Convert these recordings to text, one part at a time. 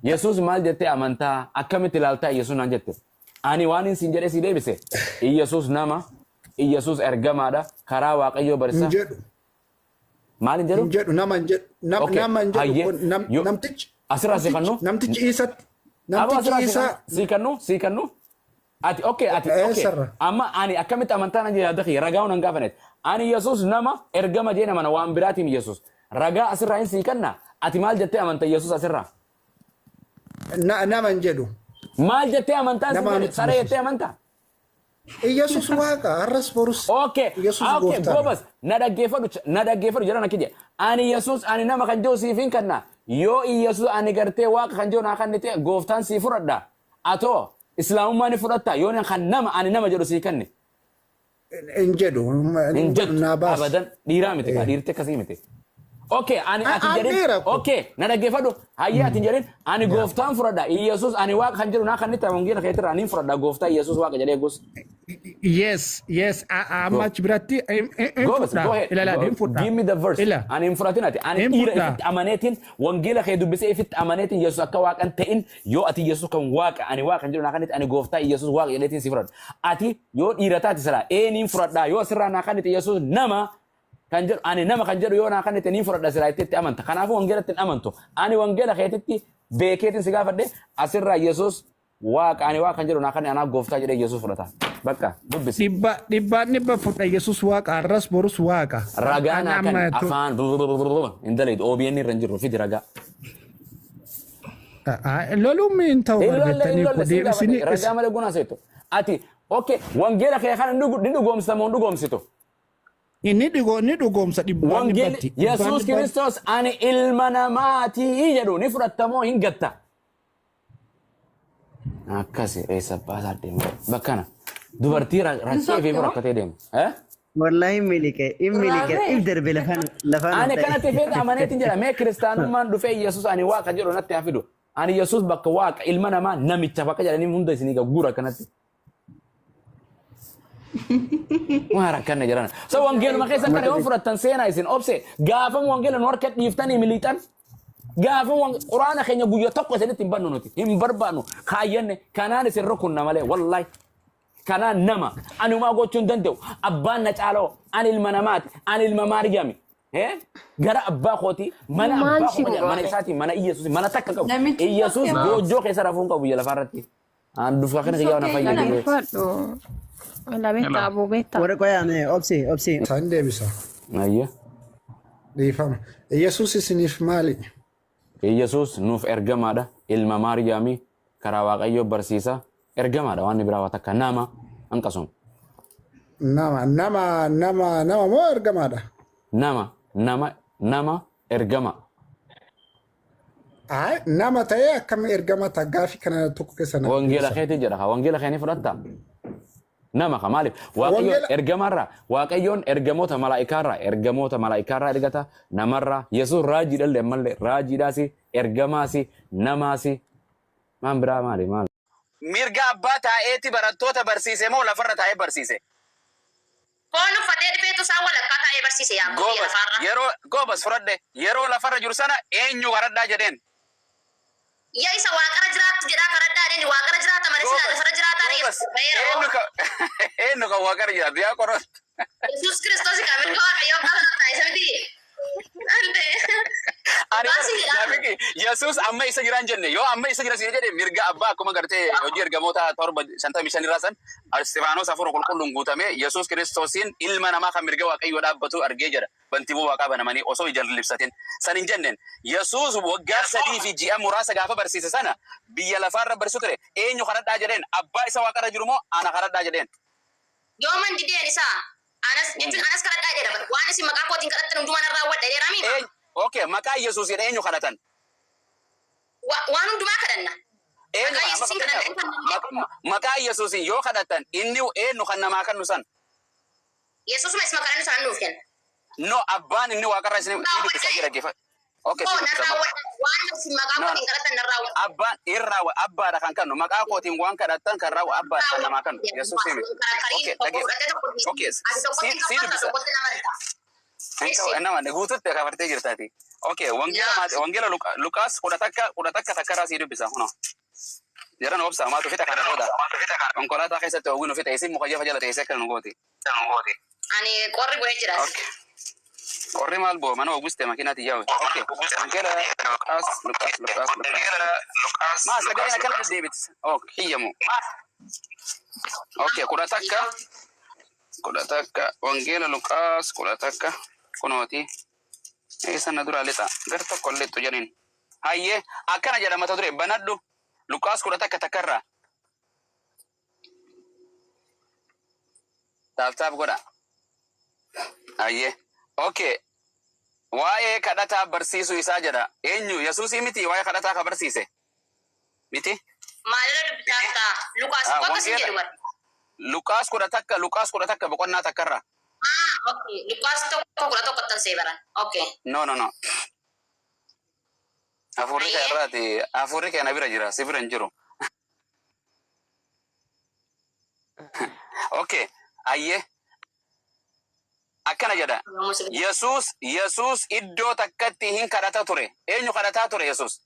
Yesus maal jettee amantaa akkamitti ilaaltaa Yesus naan jette. Ani waan hin siin jedhee si deebise. Yesus nama, Yesus ergamaadha, karaa Waaqayyoo barsiisa. Maal hin jedhu? Hin jedhu nama hin jedhu. Nama hin jedhu namtichi. Asirraa si kannu? Namtichi Iisatti. Namtichi Iisaa. Si kannu? Ati okay amma ani akkamitti amantaa nan jedha dakhi ragaa unan gaafanet. Ani Yesus nama ergama jeena mana waan biraatiin Yesus. Ragaa asirraa hin si kanna. Ati maal jettee amantaa Yesus asirraa? Nama hin jedhu. Maal jettee amantaa sare jettee amantaa? Yesus waaqa har'as borus. Okay, gobas na dhaggeeffadhu jedhan akki jedhe. Ani Yesus ani nama kan jiru siif hin kanna. Yoo Yesus ani gartee waaqa kan jiru naa kannite gooftaan sii fudhadha. Atoo Islaamummaan fudhatta yoo ani nama jedhu sii kanne. Hin jedhu. Hin jedhu abadan dhiiraa miti dhiirte akkasii miti. Okay, ani ati jedhin. Okay, na dhaggeeffadhu. Hayya ati jedhin ani gooftaan fudhadha. Yesus ani waaqa kan jiru naa kannite wangeela keetirraa ani fudhadha gooftaa Yesus waaqa jedhee gus. Yes. Much birati. Give me the verse. Ani infuratinati. Ani ira ifit amanetin wangila kay dubise ifit amanetin Yesus akka waaqan ta'in yo ati Yesus kan waaqa ani waaqa kan jiru naa kannite ani gooftaa Yesus waaqa jedheetin si fudhadha. Ati yo dhiirataati sala eenin fudhadha yo sirraa naa kannite Yesus nama kan jedhu ani nama kan jedhu yoo naa kannite niin fudhadha sila itti amanta. Kanaafuu wangeelatti amantu. Ani wangeela keetitti beekeetin si gaafadhe asirraa Yesus waaqa ani waaqa kan jedhu naa kannite anaa gooftaa jedhee Yesus fudhata. Bakka dubbisi. Dhibba fudha Yesus waaqa arras borus waaqa. Ragaa naa kan afaan indaleetu OBN irra hin jiru fidi ragaa. Lolummi hin ta'u argattanii ku deebisanii. Ragaa malee gunaa seetu. Ati okay wangeela kee kana ni dhugoomsita moo dhugoomsitu? Inni dhugoomsa dhibbaan dhibbatti. Yesus Kiristoos ani ilma namaati jedhu ni fudhatamoo hin gatta. Akkasi reessa baasaa deemu. Bakkana. Dubartii rakkee fi rakkatee deemu. Wallahi milike if darbe lafaan. Ani kanatti feet amaneetiin jedha mee kiristaanummaan dhufee Yesus ani waaqa jedhu natti hafidu. Ani Yesus bakka waaqa ilma namaa namicha bakka jedhanii hunda isinii gagguura kanatti. Wara kan jaran. So wangel makay sa kare on furatan sena isin obse. Gafam wangel no arkat diftani militan. Gafam wang Qur'ana kenya guyo tokko sedit imbanno noti. Imbarbano khayenne kanane sirro kunna male wallahi. Kana nama anuma gochun dandew abban na calo anil manamat anil mamariyami. Gara abba khoti mana abba khoti mana isati mana Yesus mana takka ka. Yesus gojo ke sarafun ka buya la farati. An dufa kana kiyaw na fayya. La beta abu beta. Ora koyane obsi. Sande bisa. Ayya. Difam. Yesus isinif mali. Yesus nuuf ergamaadha ilma Maariyaamii karaa Waaqayyoo barsiisa ergamaadha waan biraa waa takka nama hanqasum. Nama moo ergamaadha? Nama ergama. Nama ta'ee akkam ergama taggaafi kana tokko keessa nama. Wangeela keetii jedha wangeela keenii fudhatta. Nama kamaaliif Waaqayyoon ergamarra Waaqayyoon ergamoota malaa'ikaarra ergata namarra Yesuus raajii dhalle malee raajiidhaasi ergamaasi namaasi maan biraa maali. Mirga abbaa taa'eeti barattoota barsiise moo lafarra taa'ee barsiise? Koon uffatee dhufeetu isaan walakkaa taa'ee barsiise yaa lafarra. Yeroo goobas fudhadhe yeroo lafarra jiru sana eenyu karadhaa jedheen? Ya isa waaqara jiraatu jedhaa karadhaa jedheen waaqara jiraata malee sila lafarra jiraataa eenyu kan waaqara jiraatu yaa qorat. Yesuus Kiristoos kan mirga waaqayyoon qaba taa'isa miti. Yesuus amma isa jiran jenne yoo amma isa jira sii jedhe mirga abbaa akkuma gartee hojii ergamoota 75 irraa san Istifaanos afur qulqulluun guutame Yesuus Kiristoosiin ilma namaa kan mirga waaqayyoo dhaabbatu argee jira bantiibuu waaqaa banamanii osoo ijaan libsatin san hin jenneen Yesuus waggaa 3 fi ji'a muraasa gaafa barsiise sana biyya lafaarra barsiisu ture eenyu karadhaa jedheen abbaa isa waaqarra jiru moo ana karadhaa jedheen yoo man dideen isaa anas karadhaa jedhama waan isin maqaa kootiin kadhattan hundumaan irraa wadha dheerami. Okay, maqaa Yesuus jedhee eenyu kadhatan? Waan hundumaa kadhanna. Maqaa Yesuusin yoo kadhatan inni eenyu kan namaa kennu san? Yesuusuma isma kadhannu san nuuf kenna. No, abbaan inni waaqarra isin dhiibbisa jira geeffa. Okay, waan isin maqaa kootiin kadhatan narraa wadha. Abbaan irraa abbaadha kan kennu maqaa kootiin waan kadhatan kan raawwa abbaadha kan namaa kennu. Yesuus himi. Okay, dhageessa. Okay, si dubbisa. Nama guututti kafartee jirtaati. Okay, wangela Lukas kudataka takara si dubisa hono. Jaran obsa ma to fita kana goda. Konkolata kaysa to wino fita isim mukayyafa jala taysa kan ngoti. Ani qorri go jiras. Okay. Korre malbo mano auguste makinati yawe. Okay. Wangela Lukas. Ma sagaya kala David. Okay, hiyamu. Okay, kudataka wangela Lukas kudataka kunoti. Sana dura leta garta kolletto janin hayye akkana jedha mata dure banaddu Lukas kudataka takarra taaf goda hayye okay waa'ee kadhata barsiisu isaa jedha eenyu Yesuusi miti waa'ee kadhata ka barsiise miti maalira dubbitaata Lukas bakka jedhu bar Lukas kudataka boqonnaa takarra okay Lukas tokko kudha tokko tan seebaran okay no Afrika na bira jira sifira njiro okay ayye akkana jedha Yesus iddoo takkatti hin kadhata ture eenyu kadhata ture Yesus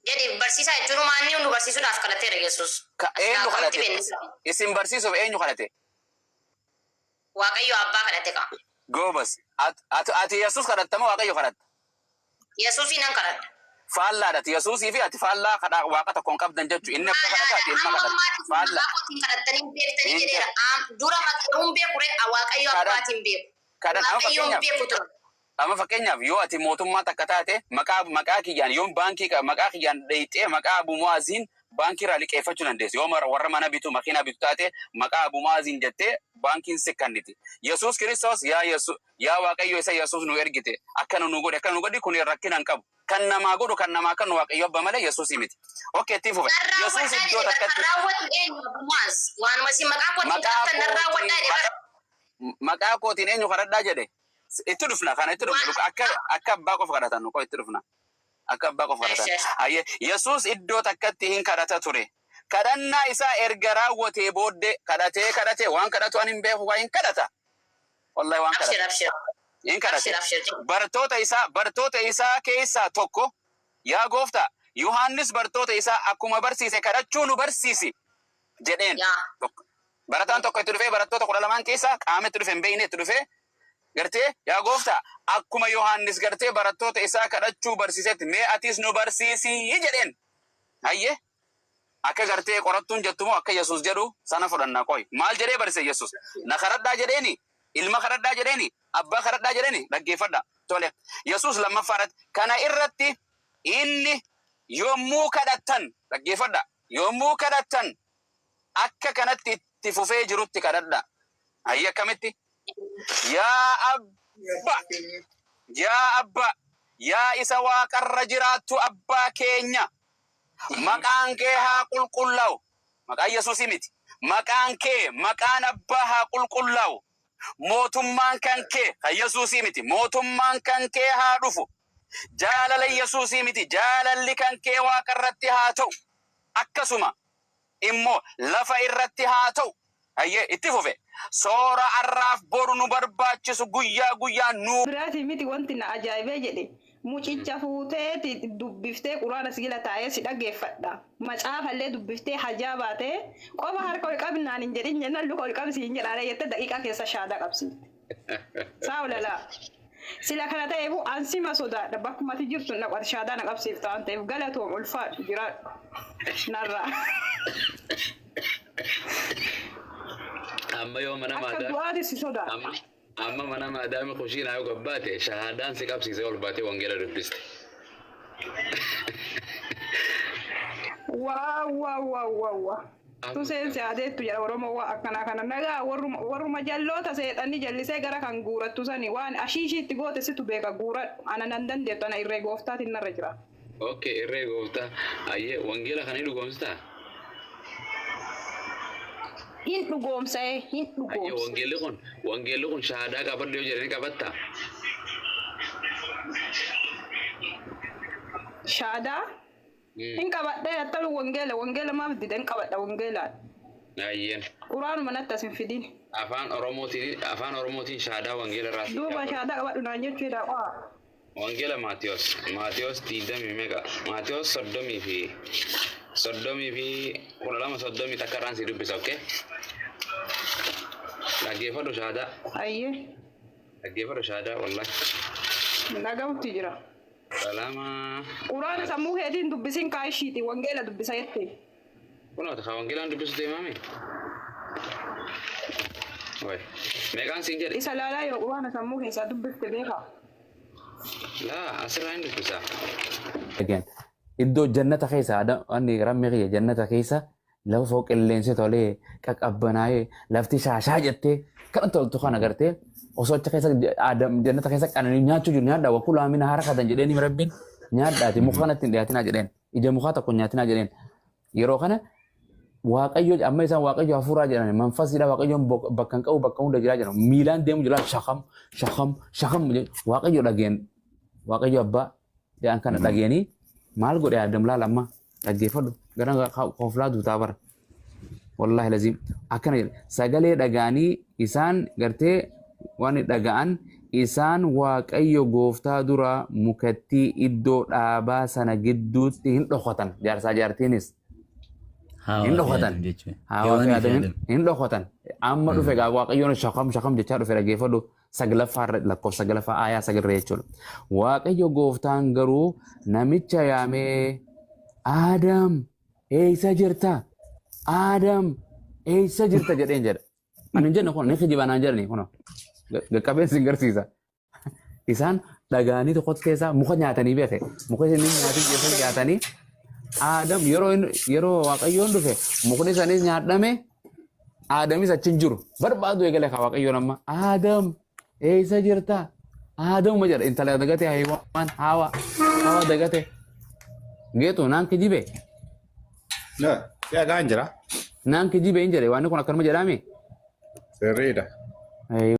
jadi barsiisa jechuun maanni hundu barsiisuudhaaf kadhateera Yesus eenyu kadhate isin barsiisuuf eenyu kadhate Waaqayyo abbaa kadhate ka gobas ati Yesus kadhattama Waaqayyo kadhatta Yesus inan kadhatta fallaadha Yesuusii fi ati fallaa kadhaa waaqa tokkoon qabdan jechuun inni akka kadhata ati ilma kadhatta fallaa kadhattanii beektanii jedheera dura maqaruun beekure Waaqayyo abbaatiin beeku amma fakkeenyaaf yoo ati mootummaa takka taate maqaa kiyyaan yoo maqaa kiyyaan dheeyxee maqaa Abu Mu'aaziin baankii irraa liqeeffachuu dandeessu yoo warra mana bitu makiinaa bitu taate maqaa Abu Mu'aaziin jettee baankiin sikkanniti Yesuus Kiristoos yaa Waaqayyo isa Yesuus nu ergite akkana nu godhi kun rakkinaan qabu kan namaa godhu kan namaa kan Waaqayyo abba malee Yesuus miti okay itti fufe Yesuus iddoo takkatti raawwatu eenyu Abu Mu'aaz waan masi maqaa kootiin kan raawwadhaa maqaa kootiin eenyu kadhadhaa jedhe itti dhufna kana itti dhufna akka abbaa qofa kadhatan ko itti dhufna akka abbaa qofa kadhatan ayye Yesuus iddoo takkatti hin kadhata ture kadhannaa isaa erga raawwatee booddee kadhatee waan kadhatu an hin beeku hin kadhata wallahi waan kadhata hin kadhate bartoota isaa keessaa tokko yaa gooftaa Yohaannis bartoota isaa akkuma barsiise kadhachuu nu barsiisi jedheen barataan tokko itti dhufee barattoota 12 keessaa qaametti dhufe hin beekne itti dhufee gartee yaa gooftaa akkuma Yohaannis gartee barattoota isaa kadhachuu barsiisetti mee atis nu barsiisi jedheen hayye akka gartee qorattuun jettumoo akka Yesuus jedhu sana fudhanna qoy maal jedhee barsiise Yesuus na kadhadhaa jedheeni ilma kadhadhaa jedheeni abbaa kadhadhaa jedheeni dhaggeeffadha tole Yesuus lammaffaadhaatti kana irratti inni yommuu kadhattan dhaggeeffadha yommuu kadhattan akka kanatti itti fufee jirutti kadhadha hayye akkamitti yaa abba yaa isa waaqarra jiraattu abbaa keenya maqaan kee haa qulqullaa'u maqaan Yesuusii miti maqaan abbaa haa qulqullaa'u mootummaan kan kee kan Yesuusii miti mootummaan kan kee haa dhufu jaalala Yesuusii miti jaalalli kan kee waaqarratti haa ta'u akkasuma immoo lafa irratti haa ta'u ayye itti fufe soora arraaf boru nu barbaachisu guyyaa nu biraati miti wanti na ajaa'ibee jedhe mucicha fuutee dubbiftee quraana sigila taa'ee si dhaggeeffadha macaafallee dubbiftee hajaa baatee qofa harka ol qabnaan hin jedhin jennaan luka ol qabsi hin jedhaare jette daqiiqaa keessa shaada qabsiifte saawlalaa sila kana ta'eef ansima sodaadha bakkumatti jirtu naqat shaadaa na qabsiifta waan ta'eef galatoom ulfaadhu jiraadhu narraa amma yoo mana akka du'aati si sodaa amma mana maadaami kushiinaa yoo gabbaate shahaadaan si qabsiisee ol baatee wangeela dubbiste. Waa. Tu seensi adeettu jedha Oromoo waa akkanaa kana nagaa warruma jalloota seexanni jallisee gara kan guurattu sani waan ashiishiitti goote situ beeka guuradhu ana nan dandeettu ana irree gooftaatiin narra jira. Okay, irree gooftaa ayyee wangeela kana dhugoomsitaa? Hin dhugoomsee hin dhugoomse. Wangeelli kun shahaadaa qabadhu yoo jedhanii qabattaa? Shahaadaa? Hin qabadhee attalu wangeela maaf dideen qabadha wangeelaan. Ayyen. Quraanuma natti as hin fidin. Afaan Oromootiin shaadaa wangeela raasii. Duuba shaadaa qabadhu naan jechuudha qaa. Wangeela Maatiyos diidamii meeqa? Maatiyos soddomii fi 12 takka irraan si dubbisa, okkee? Dhaggeeffadhu shaadaa. Ayyee. Dhaggeeffadhu shaadaa wallahi. Dhagahutti jira. Salama. Quraana sammuu keetiin dubbisiin kaayishiiti wangeela dubbisa jettee. Kunoo takka wangeelaan dubbisu deemame. Wayi. Meeqaan siin jedhe? Isa laalaa yoo quraana sammuu keessaa dubbifte beekaa. Laa asirraa hin dubbisa. Again, iddoo jannata keessa wanni rammi kiyya jannata keessa lafa foo qilleensi tolee qaqqabbanaayee lafti shaashaa jettee kan toltu kan agartee osoo achi keessa jannata keessa qananii nyaachuu jiru nyaadhaa wakkuu laamina haara katan jedheeni rabbiin nyaadhaati muka kanatti hin dhiyaatinaa jedheen ija mukaa tokko nyaatinaa jedheen yeroo kana waaqayyo amma isaan waaqayyo hafuuraa jedhan manfasiidha waaqayyoon bakka hin qabu bakka hunda jiraa jedhan miilaan deemu jira shakam waaqayyo dhageen waaqayyo abbaa jedhan kana dhageenii maal godhe Adam laal amma dhaggeeffadhu gara kooflaa duutaa bara wallahi laziim akkana jedhe sagalee dhagaanii isaan gartee waan dhaga'an isaan waaqayyo gooftaa dura mukattii iddoo dhaabaa sana gidduutti hin dhokatan jaarsaa jaartiinis hin dhokatan hin dhokatan amma dhufe gaa waaqayyoon shakam jechaa dhufe dhaggeeffadhu saglaffaa lakkoofsa saglaffaa aayaa sagalree jechuudha. Waaqayyo gooftaan garuu namicha yaamee Aadam eessa jirta? Aadam eessa jirta jedheen jedha. Ani hin jenne kun ni kijibanaan jedhani kun qaqqabeen sin garsiisa. Isaan dhagaanii tokkotti keessaa muka nyaatanii beeke. Muka isin nyaatanii Aadam yeroo waaqayyoon dhufe mukni isaaniis nyaadhame Aadamis achi hin jiru. Barbaadu eegale kaa waaqayyoon amma Aadam eessa jirta? Aadamuma jedha intala dagate hayiwaan hawa dagate. Geetu naan kijibe. Yaa gaan jira. Naan kijibe hin jedhe waan kun akkanuma jedhame. Sirriidha.